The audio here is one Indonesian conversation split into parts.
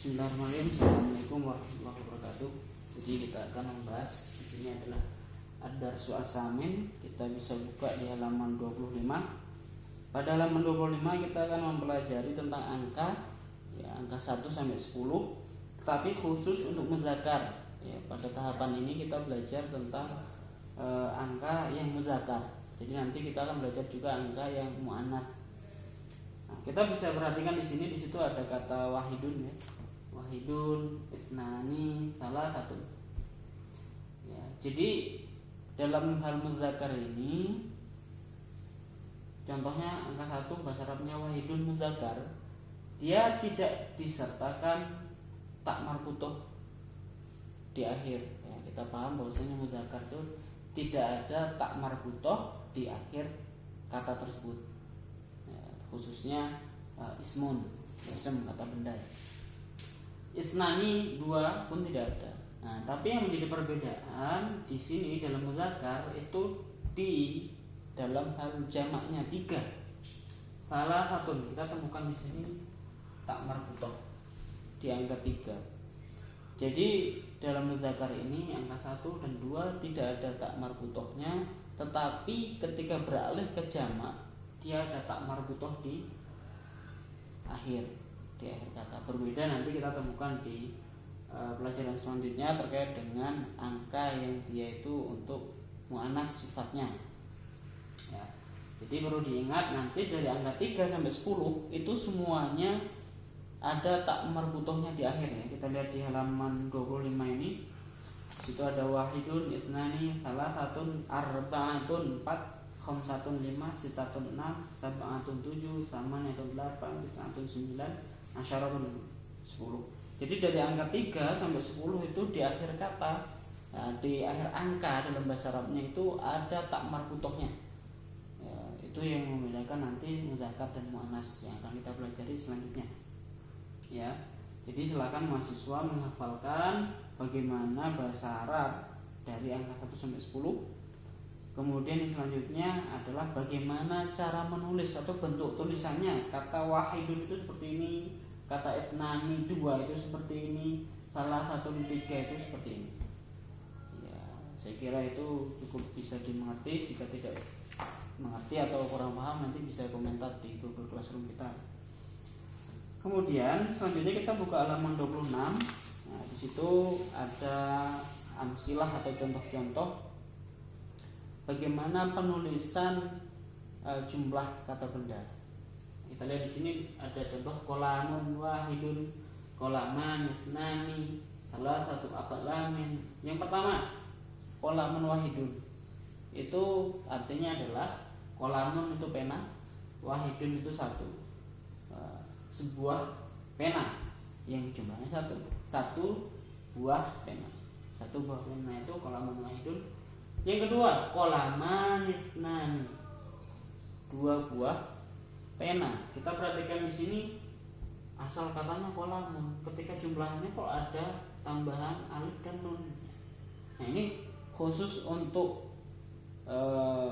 Bismillahirrahmanirrahim. Assalamualaikum warahmatullahi wabarakatuh. Jadi kita akan membahas di sini adalah ad-darsu as-samin. Kita bisa buka di halaman 25. Pada halaman 25 kita akan mempelajari tentang angka, ya, angka 1 sampai 10. Tapi khusus untuk muzakkar. Ya, pada tahapan ini kita belajar tentang angka yang muzakkar. Jadi nanti kita akan belajar juga angka yang muannats. Nah, kita bisa perhatikan di sini, di situ ada kata wahidun, ya. Wahidun, isnani, salah satu. Ya, jadi dalam hal muzakkar ini, contohnya angka 1 bahasa Arabnya wahidun muzakkar, dia tidak disertakan tak marbutoh di akhir. Ya, kita paham bahwasanya muzakkar itu tidak ada tak marbutoh di akhir kata tersebut. Ya, khususnya ismun, ism kata benda. Isnani 2 pun tidak ada. Nah, tapi yang menjadi perbedaan di sini dalam muzakkar itu di dalam hal jamaknya 3. Salah satu kita temukan di sini tak marbutoh di angka 3. Jadi dalam muzakkar ini angka 1 dan 2 tidak ada tak marbutohnya, tetapi ketika beralih ke jamak dia ada tak marbutoh di akhir kata. Berbeda nanti kita temukan di pelajaran selanjutnya terkait dengan angka yang dia itu untuk muannats sifatnya. Ya. Jadi perlu diingat nanti dari angka 3 sampai 10 itu semuanya ada tak marbutohnya di akhir, ya. Kita lihat di halaman 25 ini. Di situ ada wahidun, isnani, salah satun, arba'atun 4, khamsatun 5, sitatun 6, sab'atun 7, samanatun 8, tis'atun 9, asyaratun 10. Jadi dari angka 3 sampai 10 itu di akhir kata, di akhir angka dalam bahasa Arabnya itu ada tak marbutohnya. Ya, itu yang membedakan nanti muzakkar dan muannats yang akan kita pelajari selanjutnya. Ya, jadi silakan mahasiswa menghafalkan bagaimana bahasa Arab dari angka 1 sampai 10. Kemudian yang selanjutnya adalah bagaimana cara menulis atau bentuk tulisannya. Kata wahidun itu seperti ini, kata isnani 2 itu seperti ini, salah satu 3 itu seperti ini. Ya, saya kira itu cukup bisa dimengerti. Jika tidak mengerti atau kurang paham nanti bisa komentar di Google Classroom kita. Kemudian selanjutnya kita buka halaman 26. Nah, di situ ada amsilah atau contoh-contoh bagaimana penulisan jumlah kata benda. Kita lihat di sini ada contoh kolamun wahidun, kolaman isnani, salah satu aqlamin. Yang pertama, kolamun wahidun. Itu artinya adalah kolamun itu pena, wahidun itu sebuah pena yang jumlahnya 1. 1 buah pena. 1 buah pena itu kolamun wahidun. Yang kedua, kolaman isnani, 2 buah pena. Kita perhatikan di sini asal katanya kolamun, ketika jumlahnya kok ada tambahan alif dan nun. Nah, ini khusus untuk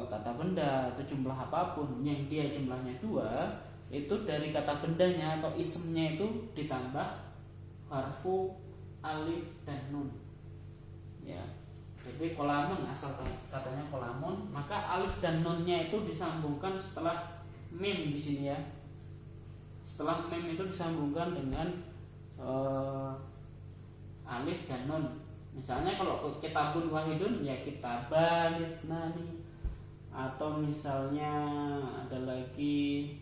kata benda atau jumlah apapun yang dia jumlahnya 2, itu dari kata bendanya atau ismnya itu ditambah harfu alif dan nun. Ya. Jadi kolamun asal katanya kolamun, maka alif dan nunnya itu disambungkan setelah mim di sini, ya. Setelah mim itu disambungkan dengan alif dan nun. Misalnya kalau kitabun wahidun ya kitaban isnani, atau misalnya ada lagi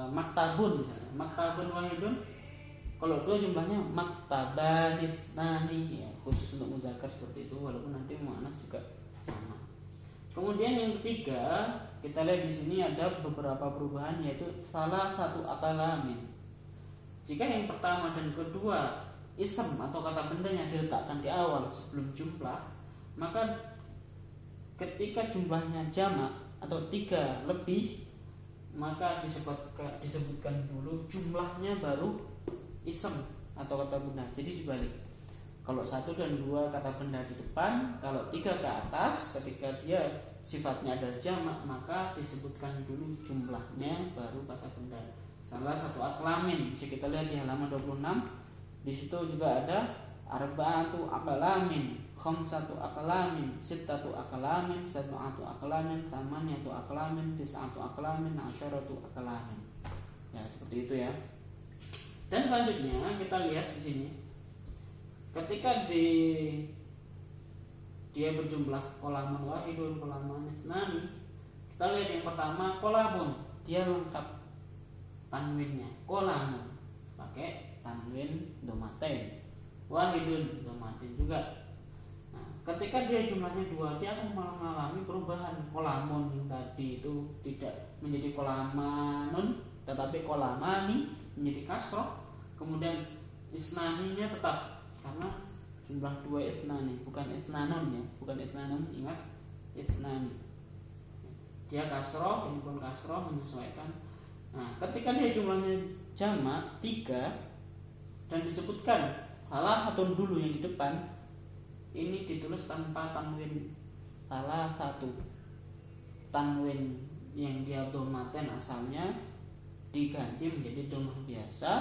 maktabun misalnya. Maktabun wahidun kalau 2 jumlahnya maktaban isnani, ya, khusus untuk muzakkar seperti itu, walaupun nanti muannats juga sama. Kemudian yang ketiga, kita lihat di sini ada beberapa perubahan, yaitu salah satu aqlamin. Jika yang pertama dan kedua ism atau kata bendanya diletakkan di awal sebelum jumlah, maka ketika jumlahnya jamak atau 3 lebih, maka disebutkan dulu jumlahnya baru ism atau kata benda. Jadi dibalik. Kalau 1 dan 2 kata benda di depan, kalau 3 ke atas, ketika dia sifatnya adalah jamak, maka disebutkan dulu jumlahnya baru kata benda. salah satu aklamin. Bisa kita lihat di halaman 26. Di situ juga ada arba'atu aqlamin, khamsatu aqlamin, sittatu aqlamin, sab'atu aqlamin, thamaniyatu aqlamin, tis'atu aqlamin, asyaratu aqlamin. Ya, seperti itu ya. Dan selanjutnya kita lihat di sini. Ketika dia berjumlah qolamun wahidun, qolamun isnani, kita lihat yang pertama qolamun, dia lengkap tanwinnya. Qolamun pakai tanwin domaten, wahidun domaten juga. Nah, ketika dia jumlahnya 2, dia akan mengalami perubahan. Qolamun yang tadi itu tidak menjadi qolamanun, tetapi qolamani menjadi kasroh. Kemudian isnaninya tetap, karena jumlah 2 isnani, bukan isnanun ya, bukan isnanun, ingat isnani. Dia kasroh, ini pun kasroh, menyesuaikan. Nah, ketika dia jumlahnya jamak 3 dan disebutkan salah satu dulu yang di depan, ini ditulis tanpa tanwin. Salah satu tanwin yang dia domaten asalnya diganti menjadi domah biasa.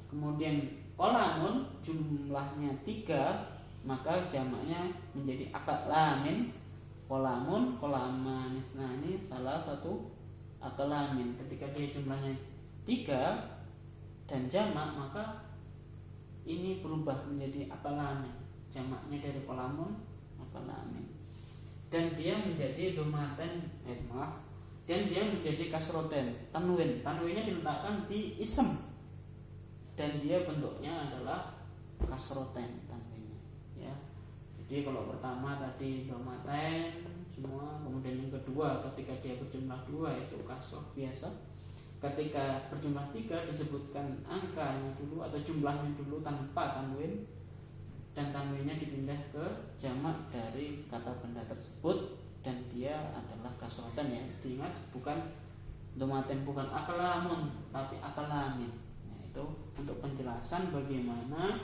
Kemudian qolamun jumlahnya 3, maka jamaknya menjadi aqlamin. Qolamun, qolaman isnani, salah satu aqlamin. Ketika dia jumlahnya 3 dan jamak, maka ini berubah menjadi aqlamin. Jamaknya dari qolamun aqlamin. Dan dia menjadi domaten, dan dia menjadi kasroten, tanwin. Tanwinnya diletakkan di isem, dan dia bentuknya adalah kasroten tanwinnya ya. Jadi kalau pertama tadi domaten semua, kemudian yang kedua ketika dia berjumlah 2 itu kasroh biasa. Ketika berjumlah 3 disebutkan angkanya dulu atau jumlahnya dulu tanpa tanwin, dan tanwinnya dipindah ke jamak dari kata benda tersebut, dan dia adalah kasroten ya. Diingat, bukan domaten, bukan aqlamun, tapi aqlamin. Nah, itu untuk penjelasan bagaimana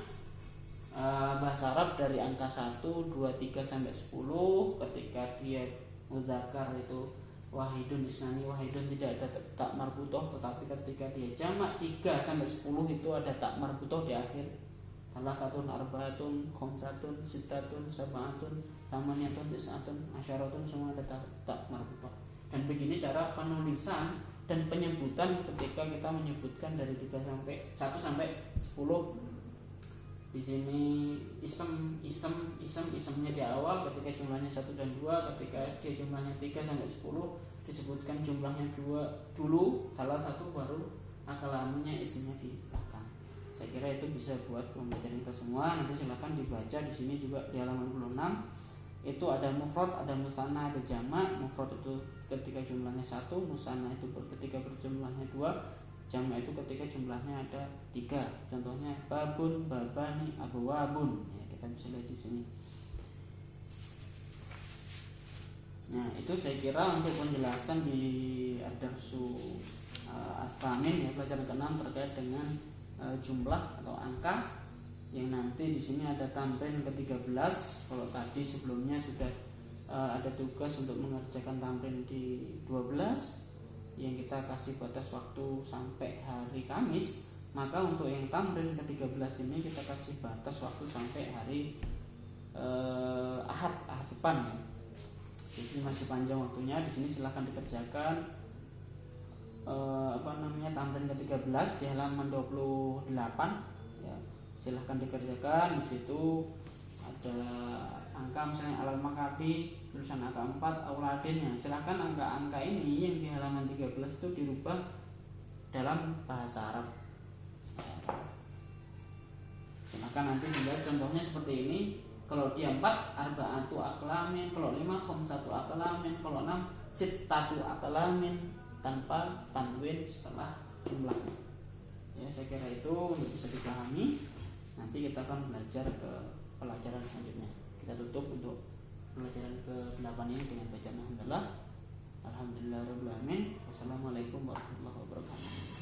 bahasa Arab dari angka 1, 2, 3 sampai 10. Ketika dia muzakkar itu wahidun, isnani, wahidun, tidak ada tak marbutoh. Tetapi ketika dia jamak 3 sampai 10 itu ada tak marbutoh di akhir. Salah satu arba'atun, khamsatun, sittatun, sab'atun, thamaniyatun, tis'atun, asyaratun, semua ada tak marbutoh. Dan begini cara penulisan dan penyebutan ketika kita menyebutkan dari 1 sampai 10. Di sini isemnya di awal ketika jumlahnya 1 dan 2. Ketika dia jumlahnya 3 sampai 10 disebutkan jumlahnya 2 dulu, salah satu, baru aqlaminnya isimnya di belakang. Saya kira itu bisa buat pembelajaran kita semua. Nanti silakan dibaca di sini juga di halaman 26. Itu ada mufrad, ada musanna, ada jamak. Mufrad itu ketika jumlahnya 1, musanna itu ketika berjumlahnya 2, jamak itu ketika jumlahnya ada 3. Contohnya babun, babani, abwabun. Ya, kita bisa lihat di sini. Nah, itu saya kira untuk penjelasan di ad-darsu as-samin ya, pelajaran ke-6 terkait dengan jumlah atau angka, yang nanti di sini ada tamrin ke-13. Kalau tadi sebelumnya sudah ada tugas untuk mengerjakan tamrin di 12 yang kita kasih batas waktu sampai hari Kamis, maka untuk yang tamrin ke-13 ini kita kasih batas waktu sampai hari Ahad depan ya. Jadi masih panjang waktunya. Di sini silahkan dikerjakan tamrin ke-13 di halaman 28 ya. Silahkan dikerjakan. Di situ ada angka misalnya alal makabi, tulisan angka 4 auladin ya. Silahkan angka-angka ini yang di halaman 13 itu dirubah dalam bahasa Arab. Silahkan nanti dilihat contohnya seperti ini. Kalau dia 4 arba'atu aqlamin, kalau 5 khamsatu aqlamin, kalau 6 sittatu aqlamin, tanpa tanwin setelah jumlahnya. Ya, saya kira itu untuk bisa dipahami. Nanti kita akan belajar ke pelajaran selanjutnya. Kita tutup untuk pelajaran ke-8 ini dengan bacaan alhamdulillah. Alhamdulillahirabbil alamin. Wassalamualaikum warahmatullahi wabarakatuh.